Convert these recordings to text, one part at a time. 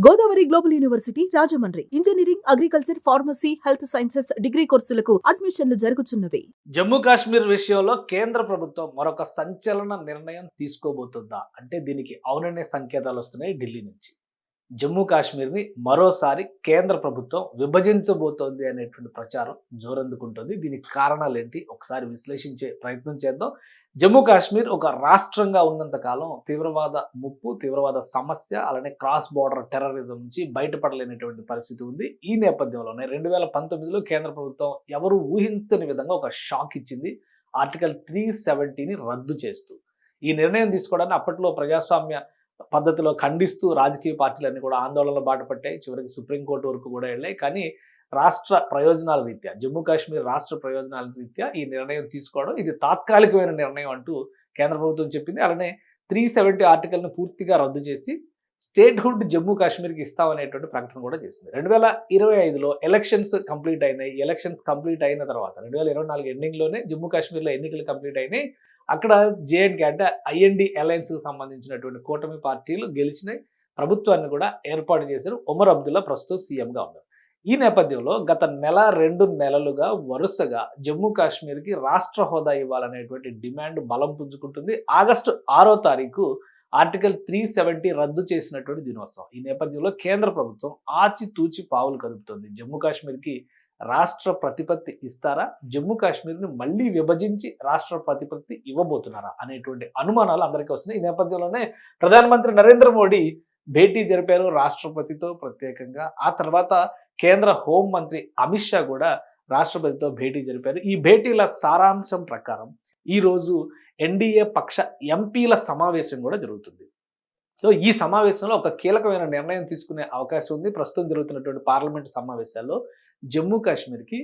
Godavari global university Rajahmundry engineering, agriculture, pharmacy, health sciences degree కోర్సులకు అడ్మిషన్లు జరుగుతున్నవి. జమ్మూ కాశ్మీర్ విషయంలో కేంద్ర ప్రభుత్వం మరొక సంచలన నిర్ణయం తీసుకోబోతుందా అంటే దీనికి అవుననే సంకేతాలు వస్తున్నాయి ఢిల్లీ నుంచి. జమ్మూ కాశ్మీర్ని మరోసారి కేంద్ర ప్రభుత్వం విభజించబోతోంది అనేటువంటి ప్రచారం జోరందుకుంటుంది. దీనికి కారణాలు ఏంటి ఒకసారి విశ్లేషించే ప్రయత్నం చేద్దాం. జమ్మూ కాశ్మీర్ ఒక రాష్ట్రంగా ఉన్నంత కాలం తీవ్రవాద ముప్పు, తీవ్రవాద సమస్య, అలానే క్రాస్ బార్డర్ టెర్రరిజం నుంచి బయటపడలేనటువంటి పరిస్థితి ఉంది. ఈ నేపథ్యంలోనే 2019లో కేంద్ర ప్రభుత్వం ఎవరు ఊహించని విధంగా ఒక షాక్ ఇచ్చింది. ఆర్టికల్ 370ని రద్దు చేస్తూ ఈ నిర్ణయం తీసుకోవడాన్ని అప్పట్లో ప్రజాస్వామ్య పద్ధతిలో ఖండిస్తూ రాజకీయ పార్టీలన్నీ కూడా ఆందోళనలు బాటపట్టాయి. చివరికి సుప్రీంకోర్టు వరకు కూడా వెళ్ళాయి. కానీ రాష్ట్ర ప్రయోజనాల రీత్యా, జమ్మూ కాశ్మీర్ రాష్ట్ర ప్రయోజనాల రీత్యా ఈ నిర్ణయం తీసుకోవడం ఇది తాత్కాలికమైన నిర్ణయం అంటూ కేంద్ర ప్రభుత్వం చెప్పింది. అలానే 370 ఆర్టికల్ని పూర్తిగా రద్దు చేసి స్టేట్హుడ్ జమ్మూ కాశ్మీర్కి ఇస్తామనేటువంటి ప్రకటన కూడా చేసింది. 2025లో ఎలక్షన్స్ కంప్లీట్ అయినాయి. ఎలక్షన్స్ కంప్లీట్ అయిన తర్వాత 2024 ఎండింగ్లోనే జమ్మూ కాశ్మీర్లో ఎన్నికలు కంప్లీట్ అయినాయి. అక్కడ జేఎండ్కే అంటే ఐఎన్డి అలయన్స్కి సంబంధించినటువంటి కూటమి పార్టీలు గెలిచినాయి. ప్రభుత్వాన్ని కూడా ఏర్పాటు చేశారు. ఒమర్ అబ్దుల్లా ప్రస్తుతం సీఎంగా ఉన్నారు. ఈ నేపథ్యంలో గత నెల-2 నెలలుగా వరుసగా జమ్మూ కాశ్మీర్కి రాష్ట్ర హోదా ఇవ్వాలనేటువంటి డిమాండ్ బలం పుంజుకుంటుంది. ఆగస్టు 6వ తారీఖు ఆర్టికల్ 370 రద్దు చేసినటువంటి దినోత్సవం. ఈ నేపథ్యంలో కేంద్ర ప్రభుత్వం ఆచితూచి పావులు కదుపుతోంది. జమ్మూ కాశ్మీర్కి రాష్ట్ర ప్రతిపత్తి ఇస్తారా, జమ్మూ కాశ్మీర్ని మళ్ళీ విభజించి రాష్ట్ర ప్రతిపత్తి ఇవ్వబోతున్నారా అనేటువంటి అనుమానాలు అందరికీ వస్తున్నాయి. ఈ నేపథ్యంలోనే ప్రధానమంత్రి నరేంద్ర మోడీ భేటీ జరిపారు రాష్ట్రపతితో ప్రత్యేకంగా. ఆ తర్వాత కేంద్ర హోంమంత్రి అమిత్ షా కూడా రాష్ట్రపతితో భేటీ జరిపారు. ఈ భేటీల సారాంశం ప్రకారం ఈరోజు ఎన్డీఏ పక్ష ఎంపీల సమావేశం కూడా జరుగుతుంది. సో ఈ సమావేశంలో ఒక కీలకమైన నిర్ణయం తీసుకునే అవకాశం ఉంది. ప్రస్తుతం జరుగుతున్నటువంటి పార్లమెంటు సమావేశాల్లో జమ్మూ కాశ్మీర్కి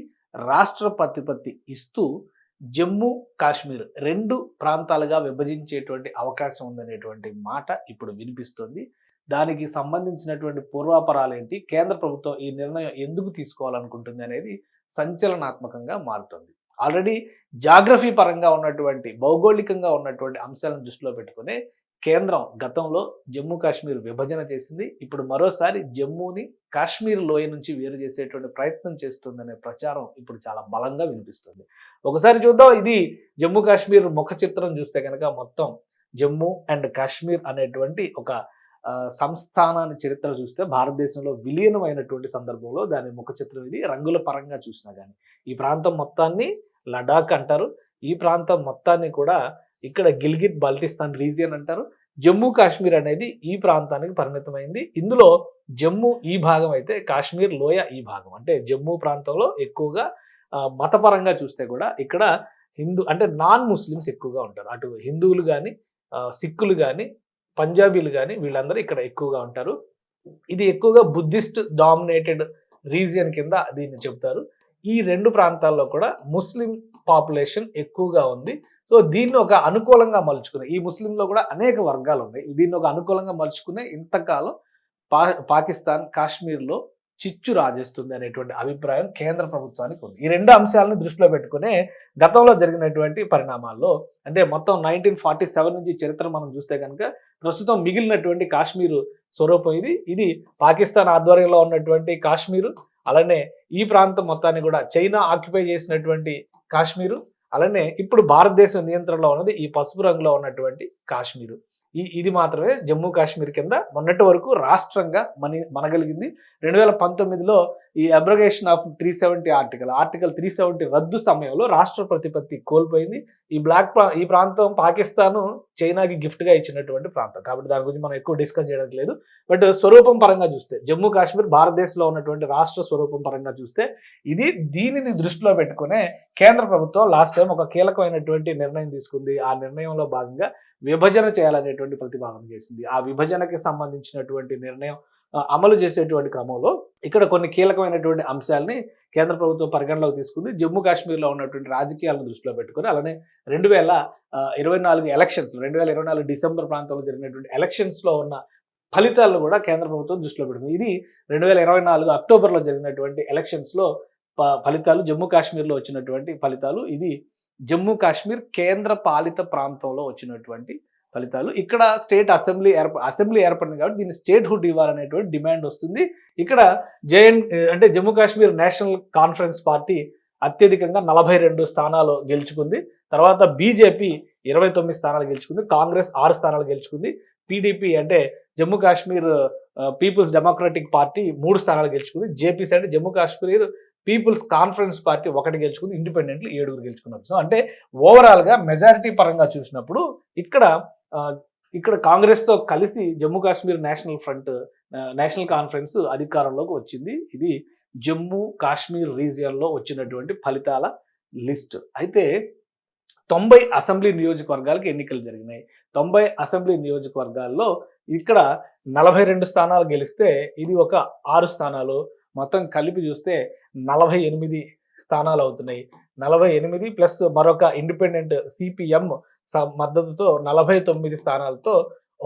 రాష్ట్ర ప్రతిపత్తి ఇస్తూ జమ్మూ కాశ్మీర్ 2 ప్రాంతాలుగా విభజించేటువంటి అవకాశం ఉందనేటువంటి మాట ఇప్పుడు వినిపిస్తోంది. దానికి సంబంధించినటువంటి పూర్వాపరాలు ఏంటి, కేంద్ర ప్రభుత్వం ఈ నిర్ణయం ఎందుకు తీసుకోవాలనుకుంటుంది అనేది సంచలనాత్మకంగా మారుతుంది. ఆల్రెడీ జాగ్రఫీ పరంగా ఉన్నటువంటి, భౌగోళికంగా ఉన్నటువంటి అంశాలను దృష్టిలో పెట్టుకునే కేంద్రం గతంలో జమ్మూ కాశ్మీర్ విభజన చేసింది. ఇప్పుడు మరోసారి జమ్మూని కాశ్మీర్ లోయ నుంచి వేరు చేసేటువంటి ప్రయత్నం చేస్తుందనే ప్రచారం ఇప్పుడు చాలా బలంగా వినిపిస్తుంది. ఒకసారి చూద్దాం. ఇది జమ్మూ కాశ్మీర్ ముఖ చిత్రం చూస్తే కనుక మొత్తం జమ్మూ అండ్ కాశ్మీర్ అనేటువంటి ఒక సంస్థానాన్ని చరిత్ర చూస్తే భారతదేశంలో విలీనమైనటువంటి సందర్భంలో దాని ముఖ చిత్రం ఇది. రంగుల పరంగా చూసినా కానీ ఈ ప్రాంతం మొత్తాన్ని లడాక్ అంటారు. ఈ ప్రాంతం మొత్తాన్ని కూడా ఇక్కడ గిల్గిట్ బాల్టిస్తాన్ రీజియన్ అంటారు. జమ్మూ కాశ్మీర్ అనేది ఈ ప్రాంతానికి పరిమితమైంది. ఇందులో జమ్మూ ఈ భాగం అయితే కాశ్మీర్ లోయ ఈ భాగం. అంటే జమ్మూ ప్రాంతంలో ఎక్కువగా మతపరంగా చూస్తే కూడా ఇక్కడ హిందూ అంటే నాన్ ముస్లిమ్స్ ఎక్కువగా ఉంటారు. అటు హిందువులు కానీ, సిక్కులు కానీ, పంజాబీలు కానీ వీళ్ళందరూ ఇక్కడ ఎక్కువగా ఉంటారు. ఇది ఎక్కువగా బుద్ధిస్ట్ డామినేటెడ్ రీజియన్ కింద దీన్ని చెప్తారు. ఈ 2 ప్రాంతాల్లో కూడా ముస్లిం పాపులేషన్ ఎక్కువగా ఉంది. సో దీన్ని ఒక అనుకూలంగా మలుచుకునే, ఈ ముస్లింలో కూడా అనేక వర్గాలు ఉన్నాయి. దీన్ని ఒక అనుకూలంగా మలుచుకునే ఇంతకాలం పాకిస్తాన్ కాశ్మీర్లో చిచ్చు రాజేస్తుంది అనేటువంటి అభిప్రాయం కేంద్ర ప్రభుత్వానికి ఉంది. ఈ 2 అంశాలను దృష్టిలో పెట్టుకునే గతంలో జరిగినటువంటి పరిణామాల్లో అంటే మొత్తం 1947 నుంచి చరిత్ర మనం చూస్తే కనుక ప్రస్తుతం మిగిలినటువంటి కాశ్మీరు స్వరూపం ఇది పాకిస్తాన్ ఆధ్వర్యంలో ఉన్నటువంటి కాశ్మీరు, అలానే ఈ ప్రాంతం మొత్తాన్ని కూడా చైనా ఆక్యుపై చేసినటువంటి కాశ్మీరు, అలానే ఇప్పుడు భారతదేశం నియంత్రణలో ఉన్నది ఈ పసుపు రంగులో ఉన్నటువంటి కాశ్మీరు. ఇది మాత్రమే జమ్మూ కాశ్మీర్ కింద మొన్నటి వరకు రాష్ట్రంగా మనగలిగింది. 2019లో ఈ అబ్రగేషన్ ఆఫ్ 370 ఆర్టికల్ 370 రద్దు సమయంలో రాష్ట్ర ప్రతిపత్తి కోల్పోయింది. ఈ ప్రాంతం పాకిస్తాన్ చైనాకి గిఫ్ట్గా ఇచ్చినటువంటి ప్రాంతం కాబట్టి దాని గురించి మనం ఎక్కువ డిస్కస్ చేయడం లేదు. బట్ స్వరూపం పరంగా చూస్తే జమ్మూ కాశ్మీర్ భారతదేశంలో ఉన్నటువంటి రాష్ట్ర స్వరూపం పరంగా చూస్తే దీనిని దృష్టిలో పెట్టుకునే కేంద్ర ప్రభుత్వం లాస్ట్ టైం ఒక కీలకమైనటువంటి నిర్ణయం తీసుకుంది. ఆ నిర్ణయంలో భాగంగా విభజన చేయాలనేటువంటి ప్రతిపాదన చేసింది. ఆ విభజనకి సంబంధించినటువంటి నిర్ణయం అమలు చేసేటువంటి క్రమంలో ఇక్కడ కొన్ని కీలకమైనటువంటి అంశాలని కేంద్ర ప్రభుత్వం పరిగణలోకి తీసుకుంది. జమ్మూ కాశ్మీర్లో ఉన్నటువంటి రాజకీయాలను దృష్టిలో పెట్టుకుని అలానే 2024 ఎలక్షన్స్ 2024 డిసెంబర్ ప్రాంతంలో జరిగినటువంటి ఎలక్షన్స్లో ఉన్న ఫలితాలను కూడా కేంద్ర ప్రభుత్వం దృష్టిలో పెట్టుకుంది. ఇది 2024 అక్టోబర్లో జరిగినటువంటి ఎలక్షన్స్లో ఫలితాలు, జమ్మూ కాశ్మీర్లో వచ్చినటువంటి ఫలితాలు. ఇది జమ్మూ కాశ్మీర్ కేంద్ర పాలిత ప్రాంతంలో వచ్చినటువంటి ఫలితాలు. ఇక్కడ స్టేట్ అసెంబ్లీ ఏర్పడింది కాబట్టి దీన్ని స్టేట్ హుడ్ ఇవ్వాలనేటువంటి డిమాండ్ వస్తుంది. ఇక్కడ అంటే Jammu Kashmir national conference party అత్యధికంగా 42 స్థానాలు గెలుచుకుంది. తర్వాత బీజేపీ 29 స్థానాలు గెలుచుకుంది. కాంగ్రెస్ 6 స్థానాలు గెలుచుకుంది. పీడీపీ అంటే Jammu Kashmir People's Democratic Party 3 స్థానాలు గెలుచుకుంది. జేపీసీ అంటే Jammu Kashmir People's Conference Party 1 గెలుచుకుంది. ఇండిపెండెంట్లు 7 గెలుచుకున్నారు. సో అంటే ఓవరాల్గా మెజారిటీ పరంగా చూసినప్పుడు ఇక్కడ కాంగ్రెస్తో కలిసి జమ్మూ కాశ్మీర్ నేషనల్ కాన్ఫరెన్స్ అధికారంలోకి వచ్చింది. ఇది జమ్మూ కాశ్మీర్ రీజియన్లో వచ్చినటువంటి ఫలితాల లిస్ట్. అయితే 90 అసెంబ్లీ నియోజకవర్గాలకు ఎన్నికలు జరిగినాయి. 90 అసెంబ్లీ నియోజకవర్గాల్లో ఇక్కడ 42 స్థానాలు గెలిస్తే ఇది ఒక 6 స్థానాలు, మొత్తం కలిపి చూస్తే 48 స్థానాలు అవుతున్నాయి. 48 ప్లస్ మరొక ఇండిపెండెంట్ సిపిఎం మద్దతుతో 49 స్థానాలతో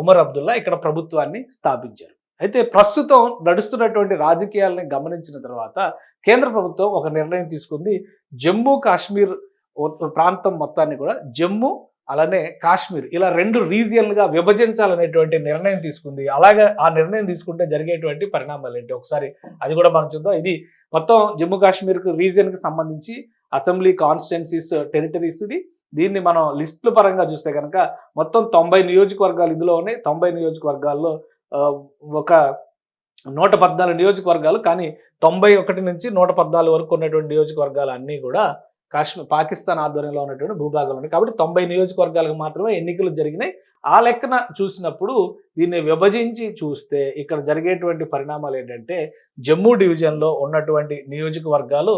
ఉమర్ అబ్దుల్లా ఇక్కడ ప్రభుత్వాన్ని స్థాపించారు. అయితే ప్రస్తుతం నడుస్తున్నటువంటి రాజకీయాలని గమనించిన తర్వాత కేంద్ర ప్రభుత్వం ఒక నిర్ణయం తీసుకుంది. జమ్మూ కాశ్మీర్ ప్రాంతం మొత్తాన్ని కూడా జమ్మూ అలానే కాశ్మీర్ ఇలా 2 రీజియన్లుగా విభజించాలనేటువంటి నిర్ణయం తీసుకుంది. అలాగే ఆ నిర్ణయం తీసుకుంటే జరిగేటువంటి పరిణామాలు ఏంటి ఒకసారి అది కూడా మనం చూద్దాం. ఇది మొత్తం జమ్మూ కాశ్మీర్ రీజియన్కి సంబంధించి అసెంబ్లీ కాన్స్టిట్యున్సీస్ టెరిటరీస్ ఇది. దీన్ని మనం లిస్టుల పరంగా చూస్తే కనుక మొత్తం 90 నియోజకవర్గాలు ఇందులో ఉన్నాయి. 90 నియోజకవర్గాల్లో ఒక 114 నియోజకవర్గాలు, కానీ 91 నుంచి 114 వరకు ఉన్నటువంటి నియోజకవర్గాలు అన్నీ కూడా పాకిస్తాన్ ఆధ్వర్యంలో ఉన్నటువంటి భూభాగంలో ఉన్నాయి. కాబట్టి 90 నియోజకవర్గాలకు మాత్రమే ఎన్నికలు జరిగినాయి. ఆ లెక్కన చూసినప్పుడు దీన్ని విభజించి చూస్తే ఇక్కడ జరిగేటువంటి పరిణామాలు ఏంటంటే జమ్మూ డివిజన్లో ఉన్నటువంటి నియోజకవర్గాలు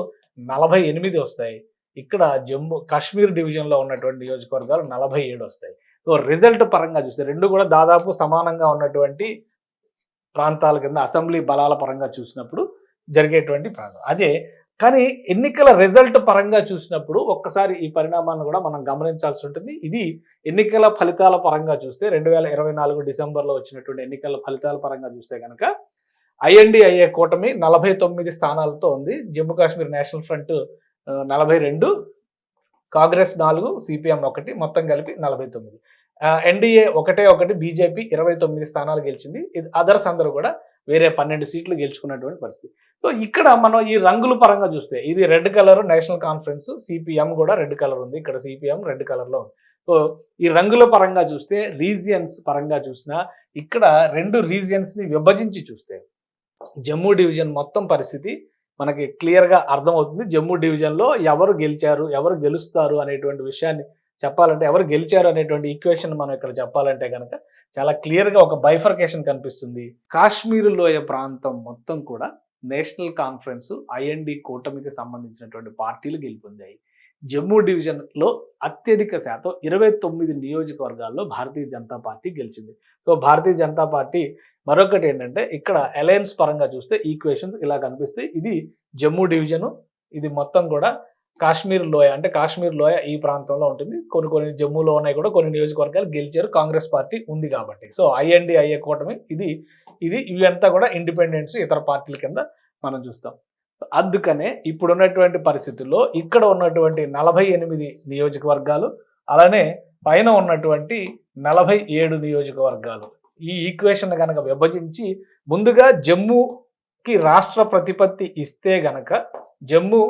48 వస్తాయి. ఇక్కడ జమ్మూ కాశ్మీర్ డివిజన్లో ఉన్నటువంటి నియోజకవర్గాలు 47 వస్తాయి. సో రిజల్ట్ పరంగా చూస్తే 2 కూడా దాదాపు సమానంగా ఉన్నటువంటి ప్రాంతాల కింద అసెంబ్లీ బలాల పరంగా చూసినప్పుడు జరిగేటువంటి ప్రాంతం అదే. కానీ ఎన్నికల రిజల్ట్ పరంగా చూసినప్పుడు ఒక్కసారి ఈ పరిణామాలను కూడా మనం గమనించాల్సి ఉంటుంది. ఇది ఎన్నికల ఫలితాల పరంగా చూస్తే 2024 డిసెంబర్లో వచ్చినటువంటి ఎన్నికల ఫలితాల పరంగా చూస్తే కనుక ఐఎన్డిఐఏ కూటమి 49 స్థానాలతో ఉంది. Jammu Kashmir national front 42, Congress 4, CPM 1, మొత్తం కలిపి 49. ఎన్డీఏ 1 బీజేపీ 29 స్థానాలు గెలిచింది. అదర్స్ అందరూ కూడా వేరే 12 సీట్లు గెలుచుకున్నటువంటి పరిస్థితి. సో ఇక్కడ మనం ఈ రంగుల పరంగా చూస్తే ఇది red colour national conference, CPM కూడా రెడ్ కలర్ ఉంది. ఇక్కడ సిపిఎం రెడ్ కలర్లో ఉంది. సో ఈ రంగుల పరంగా చూస్తే రీజియన్స్ పరంగా చూసినా ఇక్కడ 2 రీజియన్స్ని విభజించి చూస్తే జమ్మూ డివిజన్ మొత్తం పరిస్థితి మనకి క్లియర్గా అర్థమవుతుంది. జమ్మూ డివిజన్లో ఎవరు గెలిచారు, ఎవరు గెలుస్తారు అనేటువంటి విషయాన్ని చెప్పాలంటే, ఎవరు గెలిచారు అనేటువంటి ఈక్వేషన్ మనం ఇక్కడ చెప్పాలంటే కనుక చాలా క్లియర్గా ఒక బైఫర్కేషన్ కనిపిస్తుంది. కాశ్మీర్ లోయ ప్రాంతం మొత్తం కూడా నేషనల్ కాన్ఫరెన్స్ ఐఎన్డి కూటమికి సంబంధించినటువంటి పార్టీలు గెలుపొందాయి. జమ్మూ డివిజన్లో అత్యధిక శాతం 29 నియోజకవర్గాల్లో భారతీయ జనతా పార్టీ గెలిచింది. సో భారతీయ జనతా పార్టీ మరొకటి ఏంటంటే ఇక్కడ అలయన్స్ పరంగా చూస్తే ఈక్వేషన్స్ ఇలా కనిపిస్తాయి. ఇది జమ్మూ డివిజను, ఇది మొత్తం కూడా కాశ్మీర్ లోయ, అంటే కాశ్మీర్ లోయ ఈ ప్రాంతంలో ఉంటుంది. కొన్ని జమ్మూలో ఉన్నాయి కూడా, కొన్ని నియోజకవర్గాలు గెలిచారు కాంగ్రెస్ పార్టీ ఉంది కాబట్టి. సో ఐఎన్డిఐఏ కూటమి ఇవంతా కూడా ఇండిపెండెంట్స్ ఇతర పార్టీల కింద మనం చూస్తాం. అందుకనే ఇప్పుడున్నటువంటి పరిస్థితుల్లో ఇక్కడ ఉన్నటువంటి 48 నియోజకవర్గాలు అలానే పైన ఉన్నటువంటి 47 నియోజకవర్గాలు ఈ ఈక్వేషన్ కనుక విభజించి ముందుగా జమ్మూకి రాష్ట్ర ప్రతిపత్తి ఇస్తే గనక జమ్మూ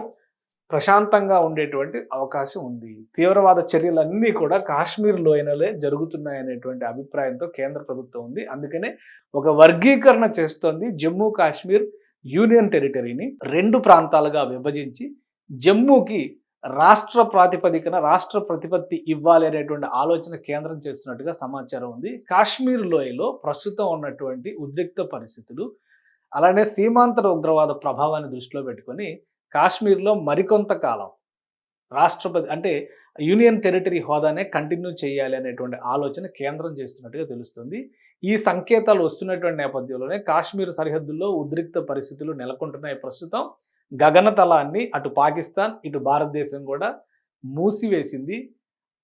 ప్రశాంతంగా ఉండేటువంటి అవకాశం ఉంది. తీవ్రవాద చర్యలన్నీ కూడా కాశ్మీర్ లోయనలే జరుగుతున్నాయనేటువంటి అభిప్రాయంతో కేంద్ర ప్రభుత్వం ఉంది. అందుకనే ఒక వర్గీకరణ చేస్తోంది. జమ్మూ కాశ్మీర్ యూనియన్ టెరిటరీని 2 ప్రాంతాలుగా విభజించి జమ్మూకి రాష్ట్ర ప్రాతిపదికన రాష్ట్ర ప్రతిపత్తి ఇవ్వాలి అనేటువంటి ఆలోచన కేంద్రం చేస్తున్నట్టుగా సమాచారం ఉంది. కాశ్మీర్ లోయలో ప్రస్తుతం ఉన్నటువంటి ఉద్రిక్త పరిస్థితులు అలానే సీమాంతర ఉగ్రవాద ప్రభావాన్ని దృష్టిలో పెట్టుకొని కాశ్మీర్లో మరికొంతకాలం రాష్ట్రపతి అంటే యూనియన్ టెరిటరీ హోదానే కంటిన్యూ చేయాలి అనేటువంటి ఆలోచన కేంద్రం చేస్తున్నట్టుగా తెలుస్తుంది. ఈ సంకేతాలు వస్తున్నటువంటి నేపథ్యంలోనే కాశ్మీర్ సరిహద్దుల్లో ఉద్రిక్త పరిస్థితులు నెలకొంటున్నాయి. ప్రస్తుతం గగనతలాన్ని అటు పాకిస్తాన్ ఇటు భారతదేశం కూడా మూసివేసింది.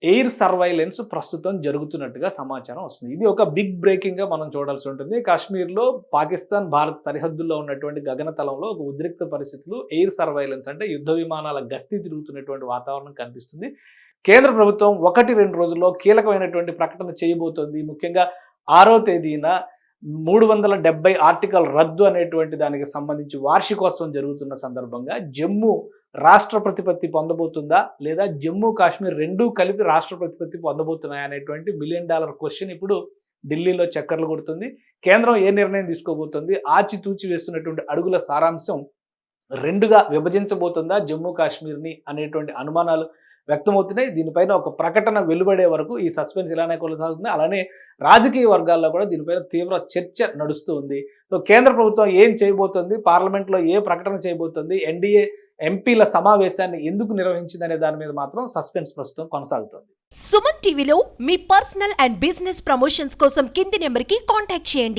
ఎయిర్ సర్వైలెన్స్ ప్రస్తుతం జరుగుతున్నట్టుగా సమాచారం వస్తుంది. ఇది ఒక బిగ్ బ్రేకింగ్గా మనం చూడాల్సి ఉంటుంది. కాశ్మీర్లో పాకిస్తాన్ భారత్ సరిహద్దుల్లో ఉన్నటువంటి గగనతలంలో ఒక ఉద్రిక్త పరిస్థితులు, ఎయిర్ సర్వైలెన్స్ అంటే యుద్ధ విమానాల గస్తీ తిరుగుతున్నటువంటి వాతావరణం కనిపిస్తుంది. కేంద్ర ప్రభుత్వం 1-2 రోజుల్లో కీలకమైనటువంటి ప్రకటన చేయబోతోంది. ముఖ్యంగా 6వ తేదీన 370 ఆర్టికల్ రద్దు అనేటువంటి దానికి సంబంధించి వార్షికోత్సవం జరుగుతున్న సందర్భంగా జమ్మూ రాష్ట్ర ప్రతిపత్తి పొందబోతుందా, లేదా జమ్మూ కాశ్మీర్ రెండూ కలిపి రాష్ట్ర ప్రతిపత్తి పొందబోతున్నాయా అనేటువంటి $1 బిలియన్ క్వశ్చన్ ఇప్పుడు ఢిల్లీలో చక్కర్లు కొడుతుంది. కేంద్రం ఏ నిర్ణయం తీసుకోబోతుంది, ఆచితూచి వేస్తున్నటువంటి అడుగుల సారాంశం 2గా విభజించబోతుందా జమ్మూ కాశ్మీర్ని అనేటువంటి అనుమానాలు వ్యక్తమవుతున్నాయి. దీనిపైన ఒక ప్రకటన వెలువడే వరకు ఈ సస్పెన్స్ ఇలానే కొనసాగుతుంది. అలానే రాజకీయ వర్గాల్లో కూడా దీనిపైన తీవ్ర చర్చ నడుస్తూ ఉంది. సో కేంద్ర ప్రభుత్వం ఏం చేయబోతుంది, పార్లమెంట్లో ఏ ప్రకటన చేయబోతుంది, ఎన్డీఏ ఎంపీల సమావేశాన్ని ఎందుకు నిర్వహించిందనే దాని మీద మాత్రం సస్పెన్స్ ప్రస్తుతం కొనసాగుతుంది. సుమన్ టీవీలో మీ పర్సనల్ అండ్ బిజినెస్ ప్రమోషన్స్ కోసం కింది నెంబర్కి కాంటాక్ట్ చేయండి.